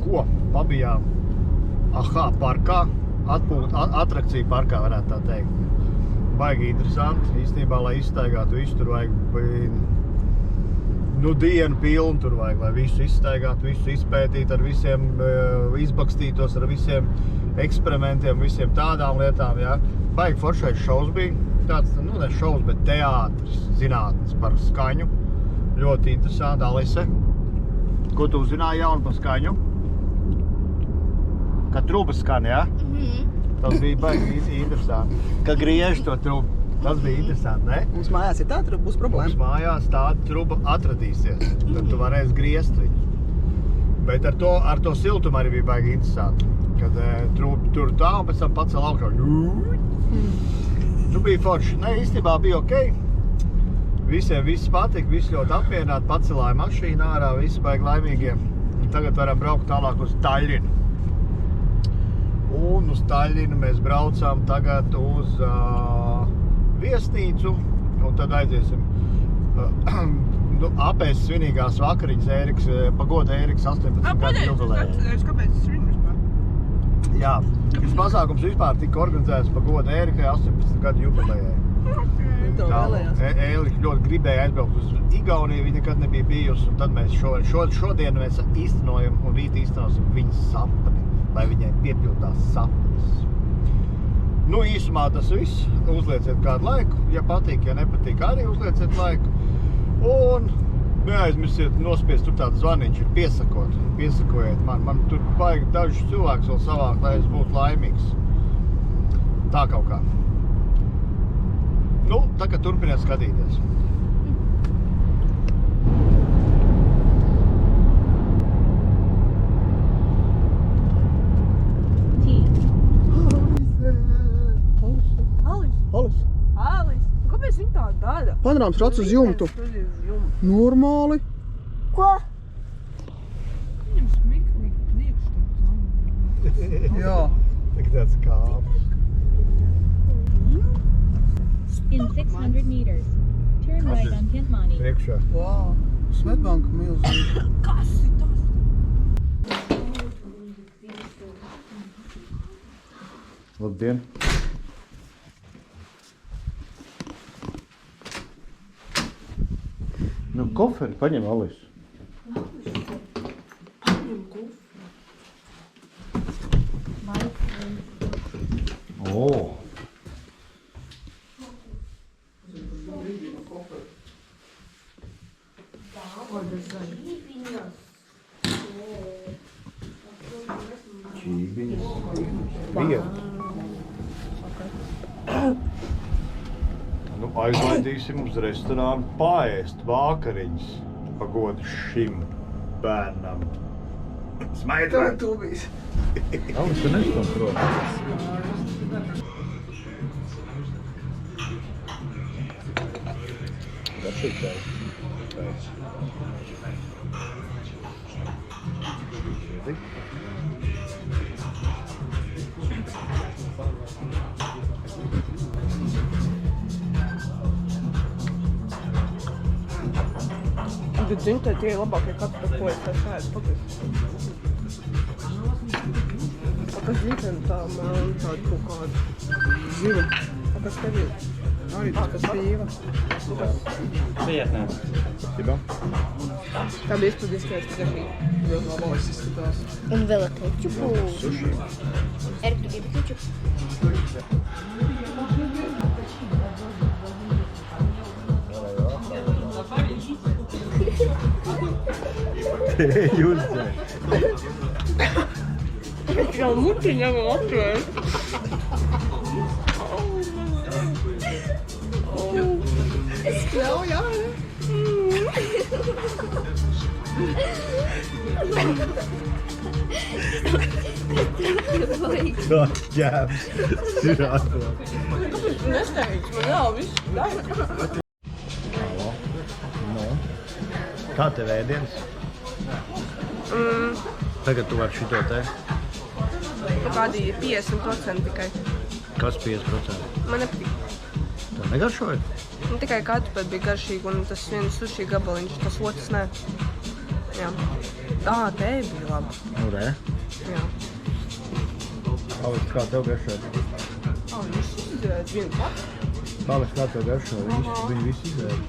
ko? Pabijām parkā, atrakciju parkā varētu tā teikt. Baigi interesanti, īstenībā, lai izstaigātu visu, tur vajag dienu pilnu, tur vajag, lai visu izstaigātu, visu izpētīt ar visiem, izbakstītos ar visiem eksperimentiem, visiem tādām lietām, jā. Baigi foršais šovs bija, tāds, ne šovs, bet teātris, zinātnes par skaņu. Ļoti interesanti, Alise. Ko tu zināji jaunu par skaņu? Kad trūpas skan, jā? Tas bija baigi interesanti. Kad griež to trubu, tas bija interesanti, ne? Mums mājās ir tā truba, būs problēma. Mums mājās tāda truba atradīsies, tad tu varēsi griezt viņu. Bet ar to siltumu arī bija baigi interesanti. Kad truba tur tā un pēc tam pacēl augšā. Nu bija forši. Ne, īstenībā bija okei. Visiem viss patika, visi ļoti apmierināti, pacelāja mašīnu ārā, visi baigi laimīgie. Tagad varam braukt tālāk uz Taļinu. Un uz Taļinu mēs braucām tagad uz viesnīcu, un tad aiziesim apēst svinīgās vakariņas pagoda Ēriks 18 gadu jubilējai. Kāpēc svin vispār? Jā, šis pasākums vispār tika organizēts pagoda Ērikai 18 gadu jubilējai. Ēlika ļoti gribēja aizbraukt uz Igauniju, viņa nekad nebija bijusi, un tad mēs šodien mēs īstenojam un rīt īstenosim viņas sapni, lai viņai piepildās sapnis. Nu, īsumā tas viss. Uzlieciet kādu laiku, ja patīk, ja nepatīk, arī uzlieciet laiku. Un neaizmirsiet nospiest tur tādu zvaniņš, piesakojiet man. Man tur vajag dažus cilvēkus vēl savākt, lai es būtu laimīgs. Tā kaut kā. Nu, tagad turpiniet skatīties. Alis. Kāpēc viņi tā dara? Panorāms rats uz jumtu. Normāli. Ko? Viņam smieklīgi priekš. Jā. Tagad tāds kāps. In 600 meters, turn right on Tintmani. Priekšā. Vau. Svetbanka milzīgi. Kas ir tas? Labdien! Nu, koferi paņem, Alis. Paņem koferi. O! Čībiņas. Bija. Nu, aizlaidīsim uz restorānu paēst vakariņas pagodu šim bērnam. Smaidot! Tu bijis. Alis, tu nesam prom. Garšīgi tā. Bet zinu, ka tie ir labākie katru, ko es esmu ēst. Kas zinu, tā melna tāda kaut kāda zila. Kas tev ir? Arī tas, kas pīva. Приятно. Спасибо. Tā bija izpladiskais, ka garšīgi. Ļoti labais izskatās. Un vēl ar kečupu. Suši. Erik, tu gribi kečupu? Jūs dzē. Es jau mutiņa vēl atvērt. Es kļauju, jā, ne? Tā ģēms. Sirāto. Kāpēc tu nesteidz? Man jau viss dara. Nu. Kā tev ēdienas? Tagad tu vari šito te. Tu kādi 50% tikai. Kas 50%? Man nepatīk. Tev negaršoja? Nu, tikai katru bija garšīgi un tas viens suši gabaliņš, tas otrs nē. Jā. Tā, te bija laba. Nu, re. Jā. Paliks, kā tev garšoja? Viņš izdzēs vienu pats. Paliks, kā tev garšoja? Viņi visi izvēja.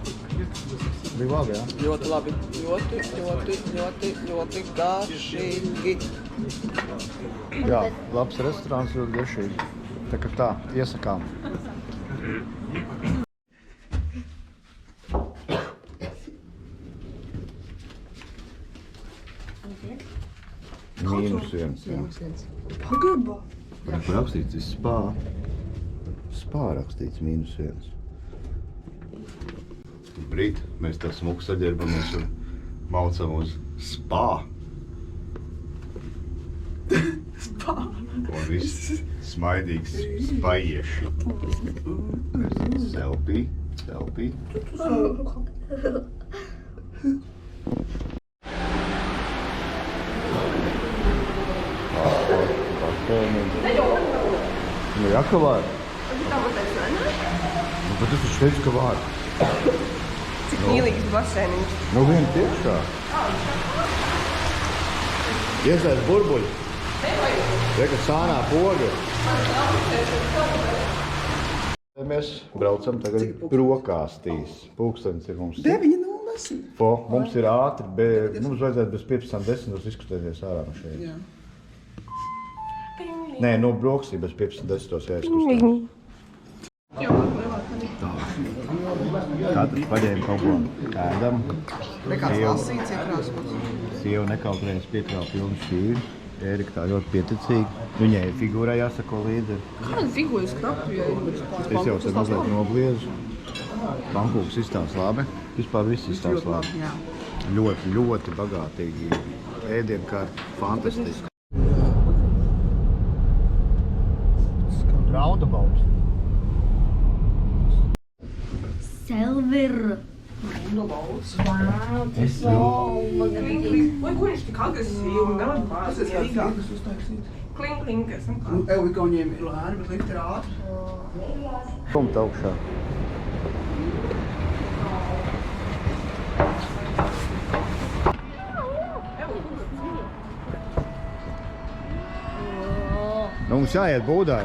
Bija labi, jā? Ļoti labi. Ļoti garšīgi. Jā, labs restorāns, ļoti garšīgi. Tā kā tā, iesakām. -1, jā. Pagabā. Kur rakstīts ir spā. Spā rakstīts -1. Brīt, mēs tā smuku saģērbamies un maucam uz spā. Spā. Un viss smaidīgs spajieši. Selfie, selfie. Nu, jā, ka var. Tā pateic, ne? Nu, bet es taču teicu, ka var. Cik mīlīgs basēniņš. Nu, vien tiešā. Iesaist burbuļi. Reka sānā poga. Mēs braucam tagad brokastīs. Pulkstenis ir mums. 9:10. Mums ir ātri, mums vajadzētu bez 15:10 izkustēties ārā no šeit. Jā. Nē, no brokastī bez 15:10 jāizkustēties. Katrs paņēma kaut ko ēdam. Nekāds lasīts iekrāsot. Sieva nekautrējas piekrāp pilnu šķīri. Ērika tā ļoti pieticīga. Viņai figūrai jāsako līdzi. Kāda figūra skraptu, ja Es jau te mazliet nobliezu. Pankūks izstāsta labi. Vispār viss izstāsta labi. Jā. Ļoti, ļoti bagātīgi. Ēdienkārt fantastiski. Roundabout. Silver. Wow, tas loma gribīgi. Vai, ko viņš tik agresīvi un nevar Tas ir kāds līdus uztaisīt. Klinkas, un kā? Evo, Igauniem ir lēni, bet likt ir ātri. Kumt augšā. Nu, mums jāiet būdā.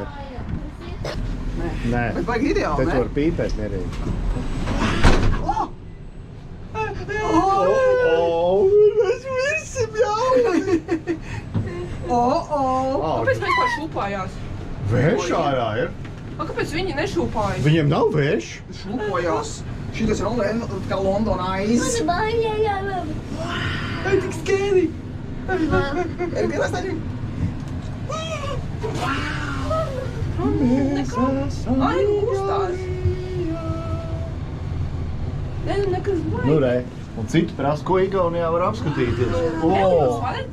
Nē. Bet vajag ideāli, Te ne? tu var pīpēt mierīgi. Mēs virsim jau! Kāpēc mēs pār šūpājās? Vējš ārā ir. Kāpēc viņi nešūpājas? Viņiem nav vējš. Šlupojās. Šitas ir kā Londona aiz. Ei, tik skēri! Ir gribas taču? Ai, kustās. Nē, nu nekas baigi. Nu, re. Un citi prasa, ko Igaunijā var apskatīties. Jūs varat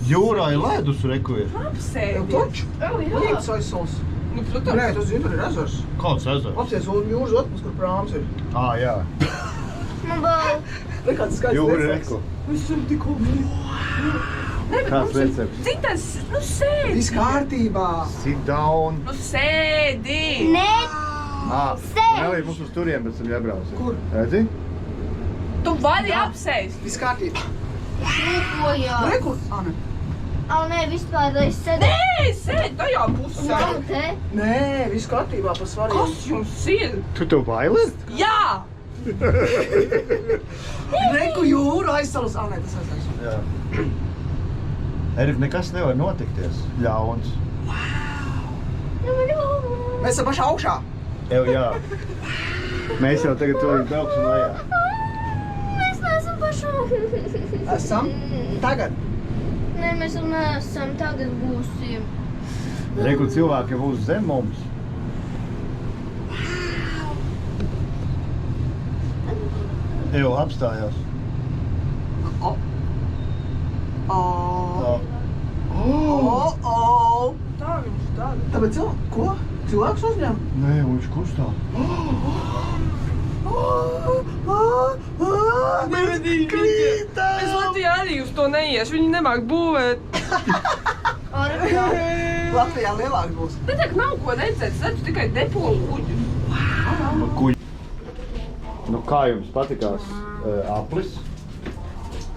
Jūrā ir ledus, reku ir. apsēdīt? Taču? Jā. Līdz aizsals. Nu, Nē, protams. tu zini, tur ir ezers. Kāds ezers? Apsies jūras otpus, kur prāms ir. Jā. Nekāds skaists Jūra recepts. reku. Mēs esam tikko. Nē, bet Kāds mums ir recepts? citas, nu sēdi. Viss kārtībā. Sit down. Nu sēdi. Nelīd mums uz turiem, bet tam jābrauc. Kur? Redzi? Tu vari apsēst. Viss kārtībā. Šūpojās. Rekur, Ane. Nē, vispār es sēdēju. Nē, sēdi tajā pusē. Nav te. Nē, viss kārtībā pa svarīgu. Kas jums ir? Tu baili? Jā! Reku jūra aizsalas. Nē, tas aizsals. Jā. Erika, nekas nevar notikties. Ļauns. Mēs esam pašā augšā. Jā. Mēs jau tagad to brauksim lejā. Mēs neesam pašu. Esam tagad. Nē, mēs vēl neesam. Tagad būsim. Reku cilvēki jau būs zem mums. Evo, apstājās. Tā viņš dara. Tāpēc ko? Cilvēks uzņem? Nē, viņš kustā. Nevedīgi krītā. Es Latvijā arī uz to neiešu. Viņi nemāk būvēt. Latvijā lielāk būs. Te tak nav ko redzēt. Es redzu tikai depo un kuģi. Kuģi. Nu, kā jums patikās aplis,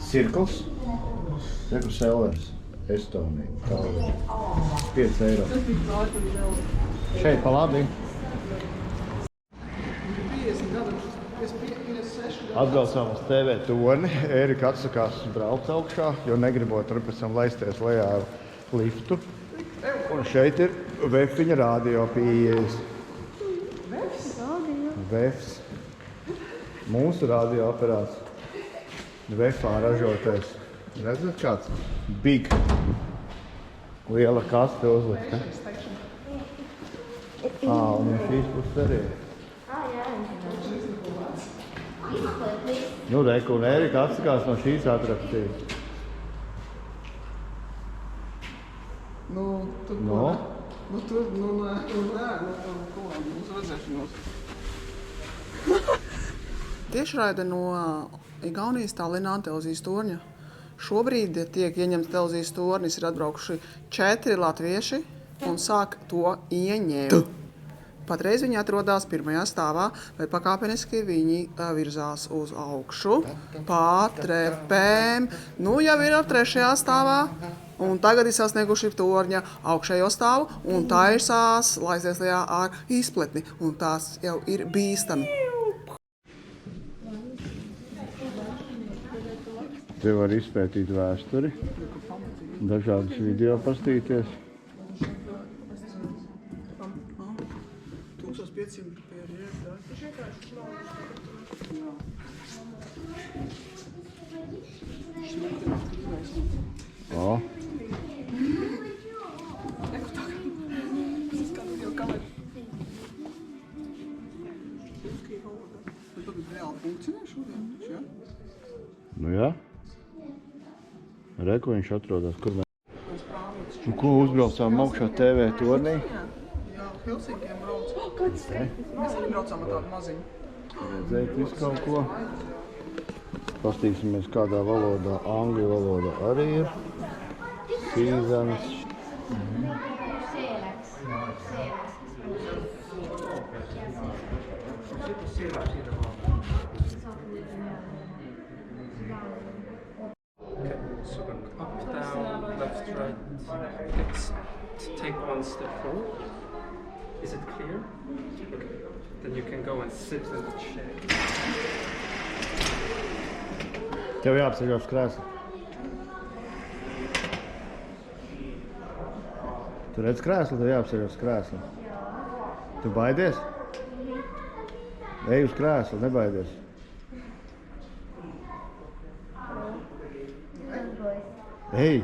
sirkls? Reku Sellers, Estonija, Kalvi. 5 eiro. Šeit pa labi. Atbraucām uz TV torni. Ērika atsakās braukt augšā, jo negribot tur pēc tam laisties lejā ar liftu. Un šeit ir Vefiņa radio pieejas. Vefs. Mūsu radioaperāts. Vefā ražotais. Redzat kāds? Big. Liela kaste uzlikt, ne? Un šīs puses arī. Nu, reku, un Ērika atsakās no šīs atrakcijas. Nu, tur No? ko? Nu, tur, nu, nē, ko, mums redzēšanos. Tiešraide no Igaunijas Tallinā televīzijas torņa. Šobrīd tiek ieņemts televīzijas tornis, ir atbraukuši 4 latvieši un sāk to ieņemt. Patreiz viņi atrodas 1. stāvā, bet pakāpeniski viņi virzās uz augšu pa trepēm. Nu, jau ir 3. stāvā, un tagad ir sasnieguši torņa augšējo stāvu un taisās laisties lejā ar izpletni, un tās jau ir bīstami. Te var izpētīt vēsturi, dažādas video pastīties. 1500 O. Nu jā. Re, ko viņš atrodas, kur mēs. Un ko uzbraucām augšā TV tornī? Jā, Helsinkiem brauc. Kāds skaitis? Mēs arī braucām ar tādu maziņu. Redzēt visu kaut ko. Pastīsimies kādā valodā. Angļu valoda arī ir. Seasons. So look up, down, left, right. Take one step forward. Is it clear? Okay. Then you can go and sit in the chair. Tev jāapsēž uz krēsla. Tu redz krēslu, tev jāapsēž uz krēsla. Tu baidies? Ej uz krēslu, nebaidies. Ej!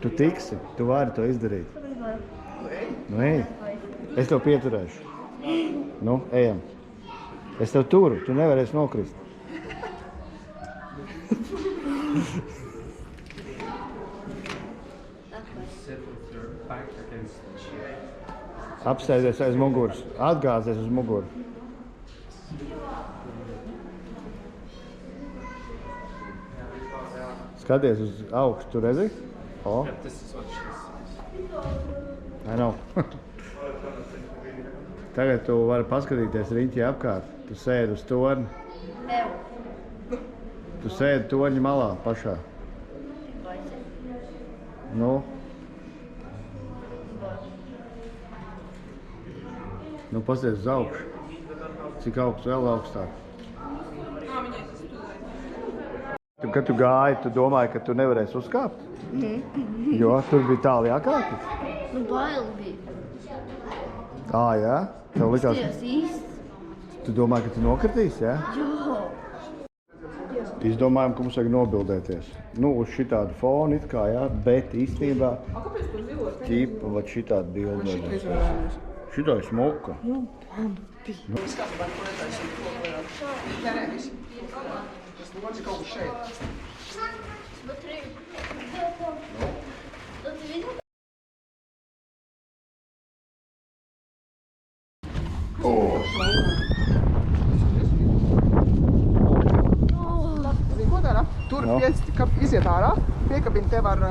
Tu tiksi, tu vari to izdarīt. Nu ej! Es tev pieturēšu. Nu, ejam. Es tev turu, tu nevarēsi nokrist. Apsēdies aiz muguras, atgāzies uz muguru. Skaties uz augstu, tu redzi? O. This is what she says. I know. Tagad tu vari paskatīties riņķī apkārt. Tu sēdi uz torni. Tu sēdi torņa malā pašā. Nu. Nu, pasties uz augšu. Cik augstu, vēl augstāk. Kad tu gāji, tu domāji, ka tu nevarēsi uzkāpt? Jo tur bija tāli jākāpjas. Nu, baili bija. Jā? Tev likās, Sties īsti. tu domāji, ka tu nokritīsi, jā? Jo. Izdomājam, ka mums vajag nobildēties. Nu, uz šitādu fonu it kā, jā, bet īstenībā ķipa, vat šitādu bildi. Šitā ir smuka. Viss kārtībā, ko netaisīt, ko varētu. Nē, viss. Tas loģi kaut kas šeit. Смотри. Zini, ko dara? Tur iziet ārā, piekabina tev ar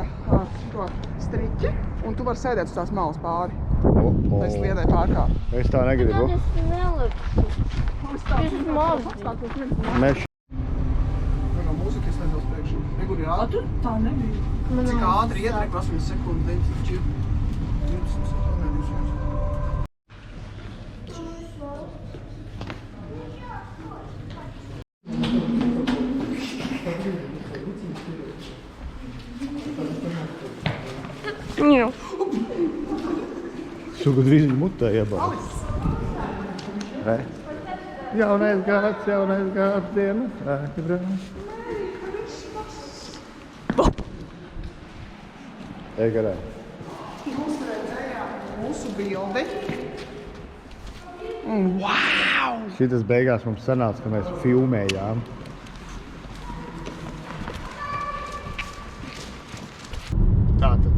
to striķi, un tu vari sēdēt uz tās malas pāri. Lai sliedē pārkāp. Es tā negribu. Tad es nelikšu. Tas ir mazs. Mēs jā. A, tur tā nebija. Cik ātri ietrek 8 sekundes, 20 sekundes. Jā. Sugu drīz viņa mutē iebāz. Re? Jaunais gads, diena. Ej, garā. Jūs redzējāt mūsu bildi. Wow! Šitas beigās mums sanāca, ka mēs filmējām. Tātad.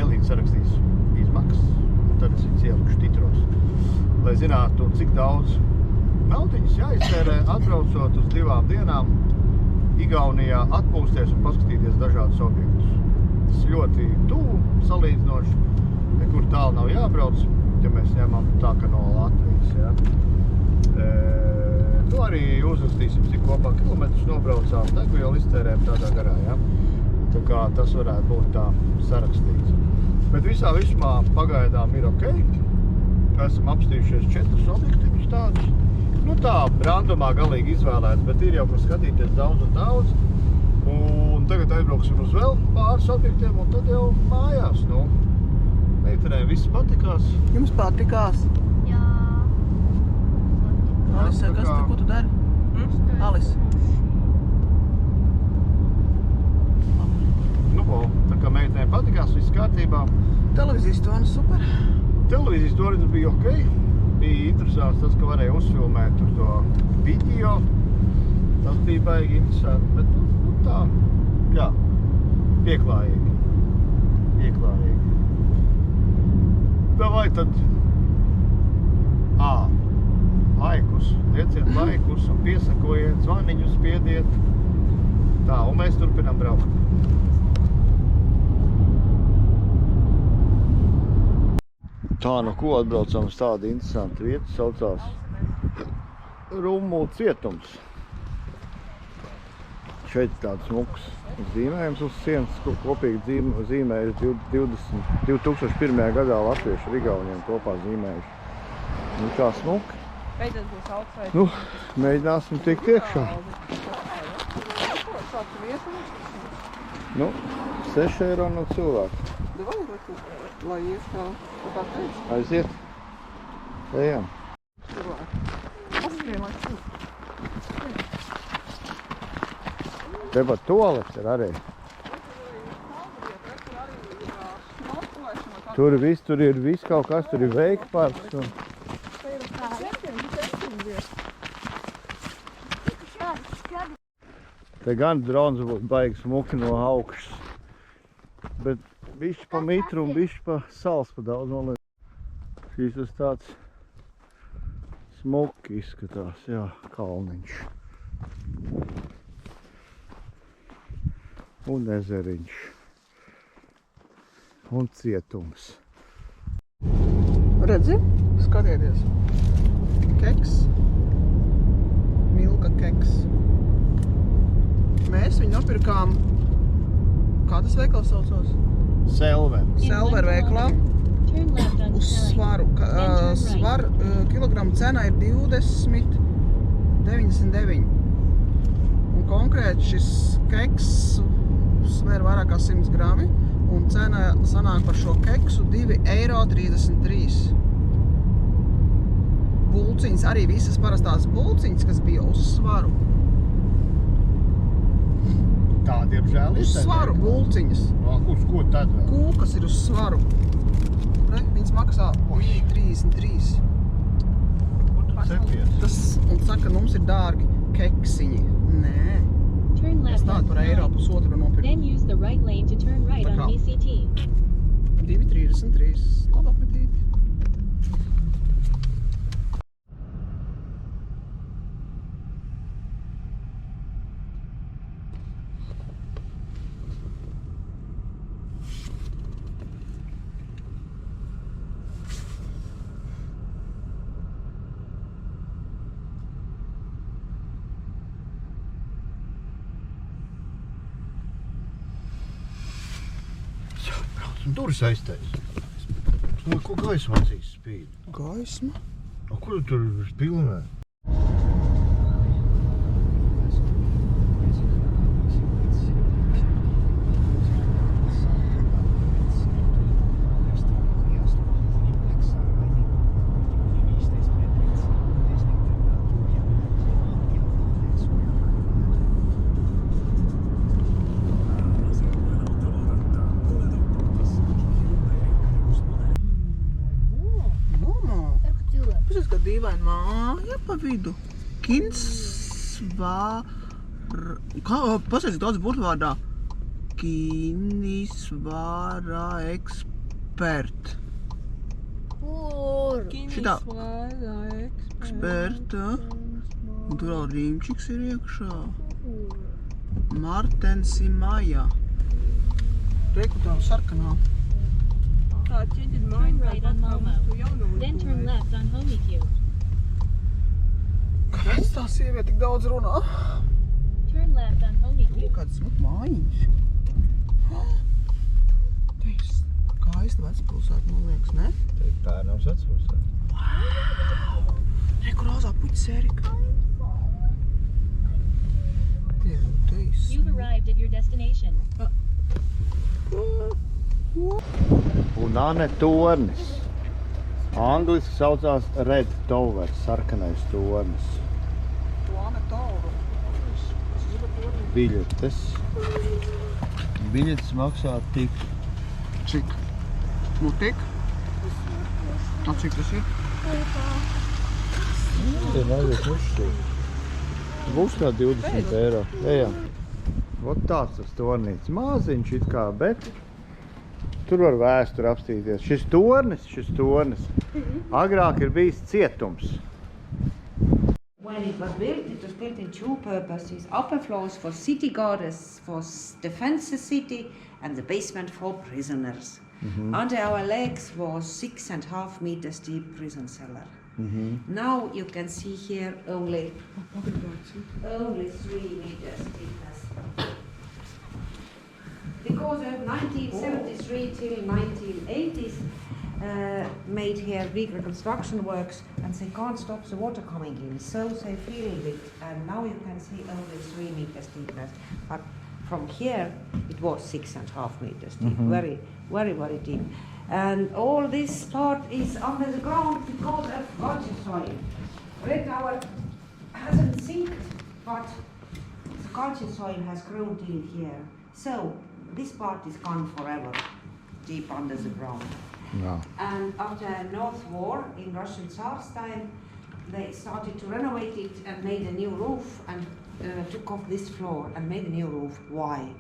Elīna sarakstīs izmaksas, un tad es viņas ielikušu titros. Lai zinātu, cik daudz naudiņas jāiztērē, atbraucot uz 2 dienām Igaunijā atpūsties un paskatīties dažādus objektus. Tas ļoti tuvu salīdzinoši, nekur tālu nav jābrauc, ja mēs ņemam tā, ka no Latvijas. Ja. Nu arī uzrakstīsim, cik kopā kilometrus nobraucām, degvielu iztērējam tādā garā. Ja. Tā kā tas varētu būt tā sarakstīts. Bet visā vismā pagaidām ir ok. Esam apstījušies 4 objektīvus tādus. Nu tā, randumā galīgi izvēlēts, bet ir jau kur skatīties daudz un daudz. Un tagad aizbrauksim uz vēl pāris objektiem un tad jau mājās. Nu, meitenēm viss patikās. Jums patikās? Jā. Alisa, ko tu dari? Alisa. Nu, tā kā meitenēm patikās, viss kārtībā. Televīzijas tonis super. Televīzijas tonis bija ok. Bija interesants tas, ka varēja uzfilmēt tur to video. Tas bija baigi interesanti, bet nu tā, jā, pieklājīgi. Davai tad, laikus, lieciet laikus un piesakojiet, zvaniņus spiediet. Tā, un mēs turpinām braukt. Tā, nu ko atbraucam uz tādu interesantu vietu, saucās Rummu cietums. Šeit tāds smuks zīmējums uz sienas, ko kopīgi zīmējuši 2001. gadā latvieši ar Igauniem kopā zīmējuši. Nu, kā smuki. Beidzot būs outside. Nu, mēģināsim tikt iekšā. Nu, 6 eiro no cilvēku. Lai ies kā teiks. Aiziet. Ejam. Paskrien, lai šūk. Tepat toalets ir arī. Tur ir viss kaut kas, tur ir veikparks. Un... Te gan drons būtu baigi smuki no augšas. Bet bišķi pa mitru un bišķi pa sals pa daudz noliek. Šīs tas tāds smuki izskatās, jā, kalniņš. Un ezeriņš. Un cietums. Redzi? Skatieties. Keks. Milka keks. Mēs viņu nopirkām. Kā tas veikals saucos? Selver. Selver veikalā. Turn left onto Uz Snelling. svaru. Svar kilogramu cena ir 20,99. Un konkrēti šis keks sver vairāk kā 100 grami. Un cena sanāk par šo keksu 2,33 eiro. Bulciņas, arī visas parastās bulciņas, kas bija uz svaru. Tā, diemžēl, Uz svaru bulciņas. Uz ko tad vēl? Kūkas ir uz svaru. Re, viņas maksā 33. Tas, un saka, mums ir dārgi keksiņi. Nē. Turn Es left tādu on par eiro Snelling. pusotru nopirku. Then use the right lane to turn right Tā on kā. VCT. 2,33. Labu apetīti. Durvis aiztais. Ko gaisma acīs spīd? Gaisma. Kur tur pilnē? Paskatās, ka dīvaini māja pa vidu. Pasaka, daudz burtu vārdā. Kinisvara ekspert. Kur? Šitā. Eksperta. Un tur vēl rīmčiks ir iekšā. Martensi Maja. Reiku tā sarkanā. Turn right on Malmo. Then turn left on Homikyu. Kāpēc tā sieviete tik daudz runā? Turn left on Homikyu. Kāds smut mājiņš. Te ir skaista vecpilsēta, man liekas, ne? Tā ir nav vecpilsēta. Reku rozā puķis Erika. You've arrived at your destination. Un Ane tornis. Angliski saucās Red Tower, sarkanais tornis. Biļetes. Biļetes maksā tik. Cik? Nu tik? A cik tas ir? Te naiziet mušķīt. Būs kā 20 eiro. Ejam. Vot tāds tas tornīts. Māziņš it kā, bet tur var vēsturi apstīties. Šis tornis. Agrāk ir bijis cietums. When it was built in two purposes. Upper floors for city guards, for defense the city, and the basement for prisoners. Under our legs was 6.5 meters deep prison cellar. Now you can see here only 3 meters deepness. Because of 1973 till 1980s made here big reconstruction works, and they can't stop the water coming in, so they filled it, and now you can see only 3 meters deepness. But from here it was 6.5 meters deep, very, very, very deep. And all this part is under the ground because of culture soil. Red Tower hasn't sunk, but the culture soil has grown till here. So this part is gone forever, deep under the ground. Jā. And after North War in Russian Tsar's time, they started to renovate it and made a new roof and took off this floor and made a new roof. Why?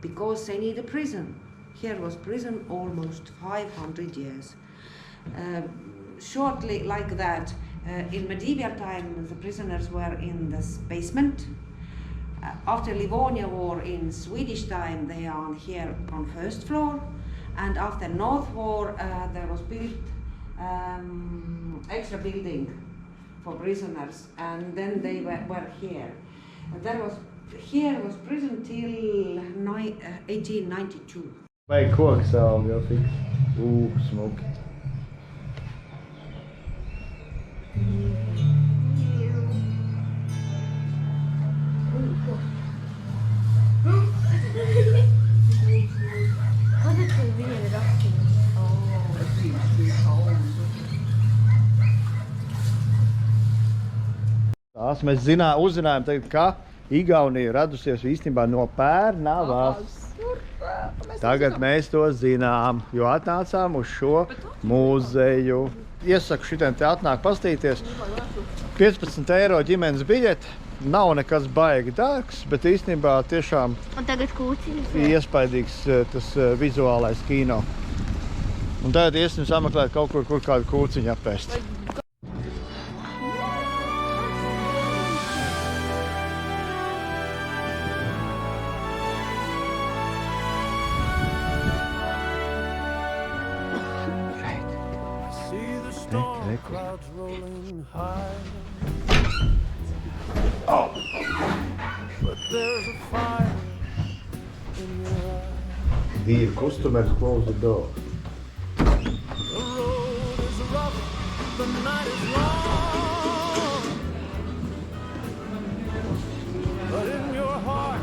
Because they need a prison. Here was prison almost 500 years. Shortly like that, in medieval time, the prisoners were in this basement. After Livonia War in Swedish time, they are here on first floor. And after North War, there was built extra building for prisoners, and then they were here. Here was prison till 1892. Vai koks savu jau fiks. Smuki. Mēs uzzinājām tagad, ka Igaunija radusies īstenībā no Pērnavas. Tagad mēs to zinām, jo atnācām uz šo muzeju. Iesaku šitiem te atnāk pastīties. 15 eiro ģimenes biļete. Nav nekas baigi dārgs, bet īstenībā tiešām Un tagad kūciņas. iespaidīgs tas vizuālais kino. Un tagad iesim sameklēt kaut kur kādu kūciņu apēst. Clouds rolling high. But there's a fire in your eyes. Dear customers, close the door. The road is rough, the night is long. But in your heart,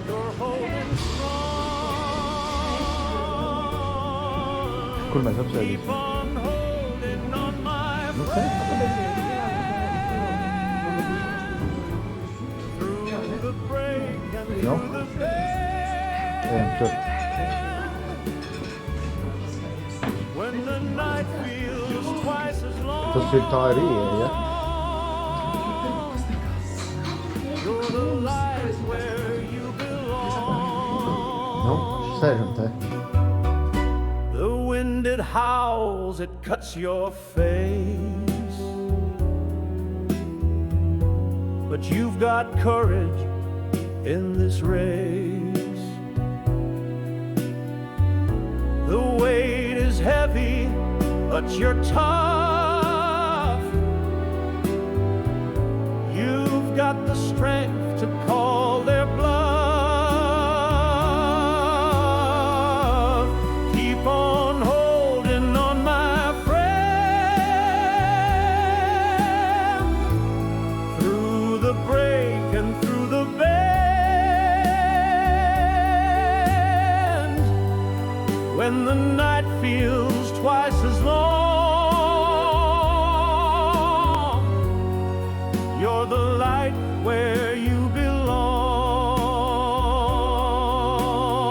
you're holding strong. Kur mēs apsēdīsim? Keep on holding on, my Nu, friend. Through the break and No? through the bend. Ejam tur. When the night feels twice as long. Tas ir tā ir ieeja, ja? You're the light where you belong. Nu, sēžam te. The wind it howls, it cuts your face. But you've got courage in this race. The weight is heavy, but you're tough. You've got the strength to call their bluff. Keep on holding on, my friend. Through the break and through the bend. When the night feels twice as long, you're the light where you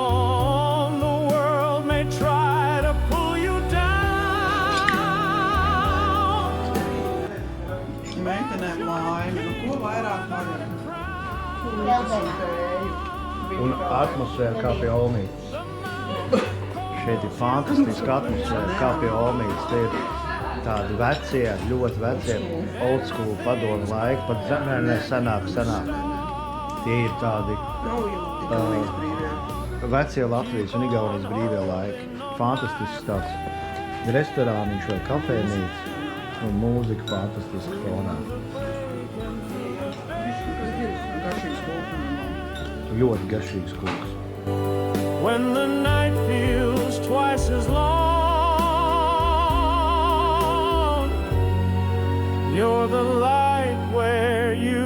belong. The world may try to pull you down. Meitenēm laime, nu ko vairāk vajag? Un atmosfēra kā pie Olmītes. Šeit ir fantastiska atmosfēra kā pie Olmītes. Te ir tādi vecie, ļoti vecie, old school padomu laiki, pat senāk. Tie ir tādi vecie Latvijas un Igaunijas brīvie laiki. Fantastisks tāds restorāniņš vai kafejnīca un mūzika fantastiska fonā. Garšīgs koks. Ļoti garšīgs koks. When the night feels twice as long, you're the light where you